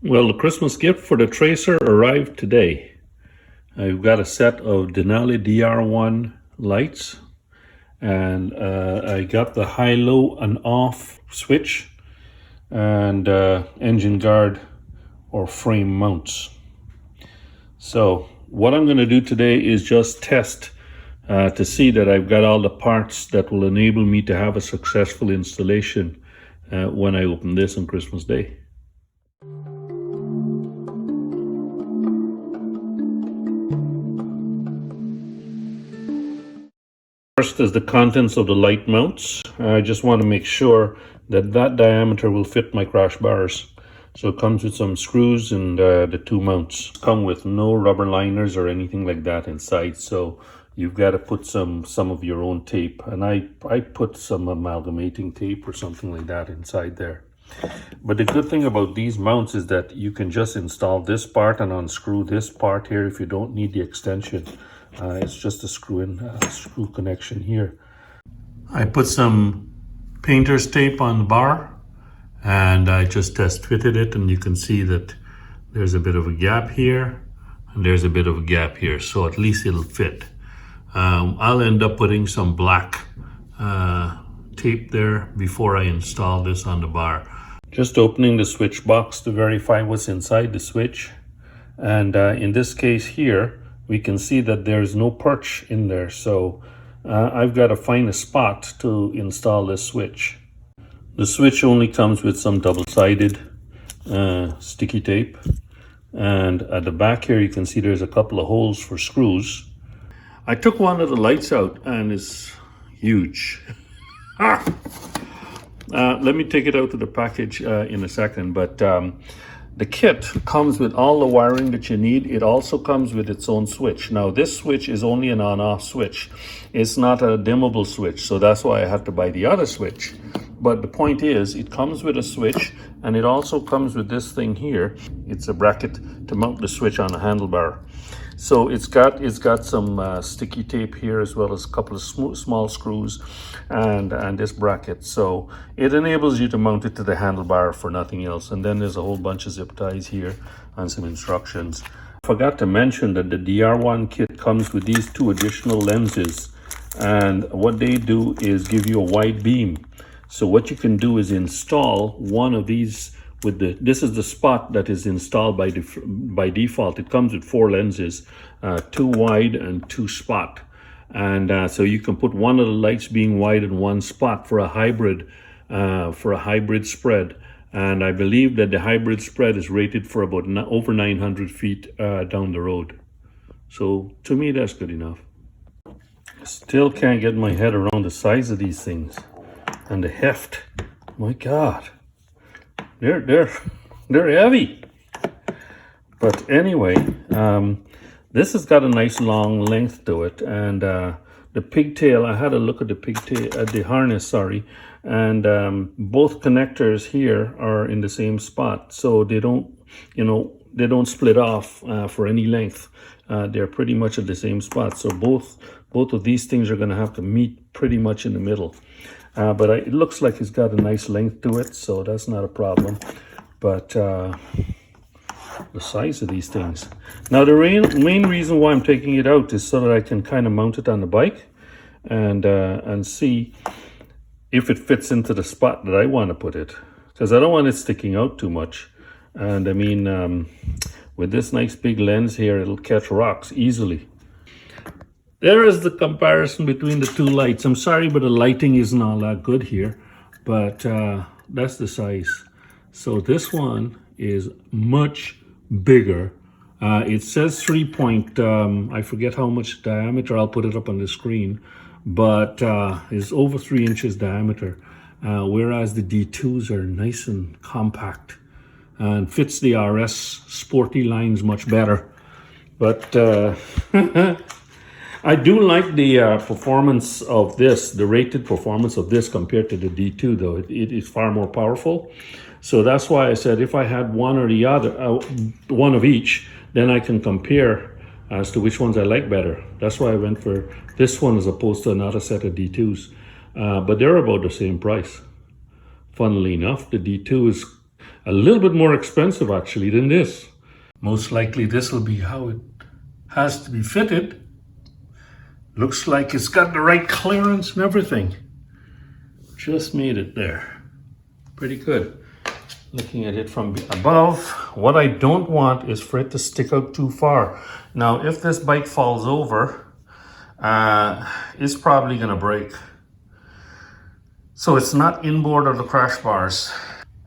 Well, the Christmas gift for the Tracer arrived today. I've got a set of Denali DR1 lights, and I got the high, low, and off switch, and engine guard or frame mounts. So what I'm going to do today is just test to see that I've got all the parts that will enable me to have a successful installation when I open this on Christmas Day. First is the contents of the light mounts. I just want to make sure that that diameter will fit my crash bars. So it comes with some screws, and the two mounts come with no rubber liners or anything like that inside. So you've got to put some of your own tape, and I put some amalgamating tape or something like that inside there. But the good thing about these mounts is that you can just install this part and unscrew this part here if you don't need the extension. It's just a screw connection here. I put some painter's tape on the bar, and I just test fitted it, and you can see that there's a bit of a gap here and there's a bit of a gap here, so at least it'll fit. I'll end up putting some black tape there before I install this on the bar. Just opening the switch box to verify what's inside the switch, and in this case here we can see that there's no perch in there, so I've got to find a spot to install this switch. The switch only comes with some double-sided sticky tape, and at the back here you can see there's a couple of holes for screws. I took one of the lights out and it's huge. Let me take it out of the package in a second, but the kit comes with all the wiring that you need. It also comes with its own switch. Now this switch is only an on-off switch. It's not a dimmable switch, so that's why I had to buy the other switch. But the point is, it comes with a switch, and it also comes with this thing here. It's a bracket to mount the switch on a handlebar. So it's got some sticky tape here, as well as a couple of small screws and this bracket. So it enables you to mount it to the handlebar for nothing else. And then there's a whole bunch of zip ties here and some instructions. I forgot to mention that the DR1 kit comes with these two additional lenses. And what they do is give you a wide beam. So what you can do is install one of these with this is the spot that is installed by default. It comes with 4 lenses, 2 wide and 2 spot. And so you can put one of the lights being wide in one spot for a hybrid spread. And I believe that the hybrid spread is rated for about over 900 feet down the road. So to me, that's good enough. Still can't get my head around the size of these things and the heft. My God. They're heavy. But anyway, this has got a nice long length to it, and the pigtail, I had a look at the pigtail, at the harness, sorry, and both connectors here are in the same spot, so they don't split off for any length. They're pretty much at the same spot, so both of these things are going to have to meet pretty much in the middle. But it looks like it's got a nice length to it, so that's not a problem. But the size of these things. Now the main reason why I'm taking it out is so that I can kind of mount it on the bike and see if it fits into the spot that I want to put it. Because I don't want it sticking out too much. And I mean, with this nice big lens here, it'll catch rocks easily. There is the comparison between the two lights. I'm sorry, but the lighting isn't all that good here, but that's the size. So this one is much bigger. It says 3 point, I forget how much diameter, I'll put it up on the screen, but it's over 3 inches diameter, whereas the D2s are nice and compact and fits the RS sporty lines much better. But I do like the performance of this, the rated performance of this compared to the D2, though. It is far more powerful. So that's why I said if I had one or the other, one of each, then I can compare as to which ones I like better. That's why I went for this one as opposed to another set of D2s. But they're about the same price. Funnily enough, the D2 is A little bit more expensive actually than this. Most likely this will be how it has to be fitted. Looks like it's got the right clearance and everything. Just made it there. Pretty good. Looking at it from above, what I don't want is for it to stick out too far. Now, if this bike falls over, it's probably gonna break. So it's not inboard of the crash bars.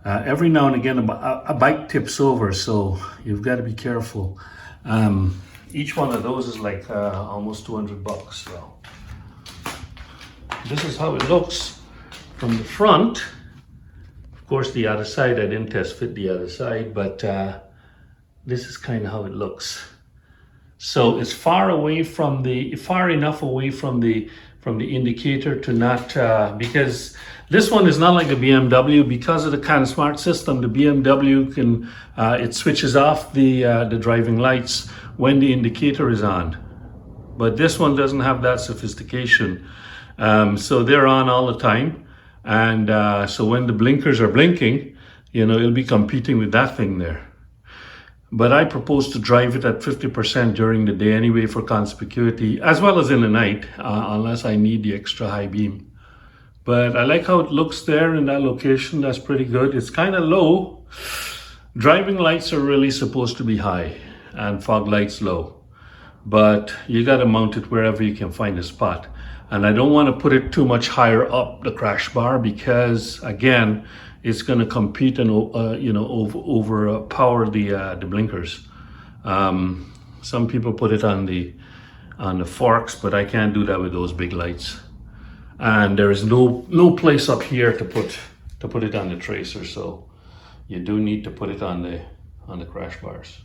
Every now and again, a bike tips over, so you've got to be careful. Each one of those is like almost 200 bucks. So this is how it looks from the front. Of course, the other side, I didn't test fit the other side, but this is kind of how it looks. So it's far enough away from the indicator to not, because this one is not like a BMW. Because of the kind of smart system, the BMW can, it switches off the driving lights when the indicator is on. But this one doesn't have that sophistication. So they're on all the time. And so when the blinkers are blinking, you know, it'll be competing with that thing there. But I propose to drive it at 50% during the day anyway for conspicuity, as well as in the night, unless I need the extra high beam. But I like how it looks there in that location. That's pretty good. It's kind of low. Driving lights are really supposed to be high and fog lights low. But you got to mount it wherever you can find a spot. And I don't want to put it too much higher up the crash bar because, again, it's going to compete and overpower the blinkers. Some people put it on the forks, but I can't do that with those big lights. And there is no place up here to put it on the Tracer, so you do need to put it on the crash bars.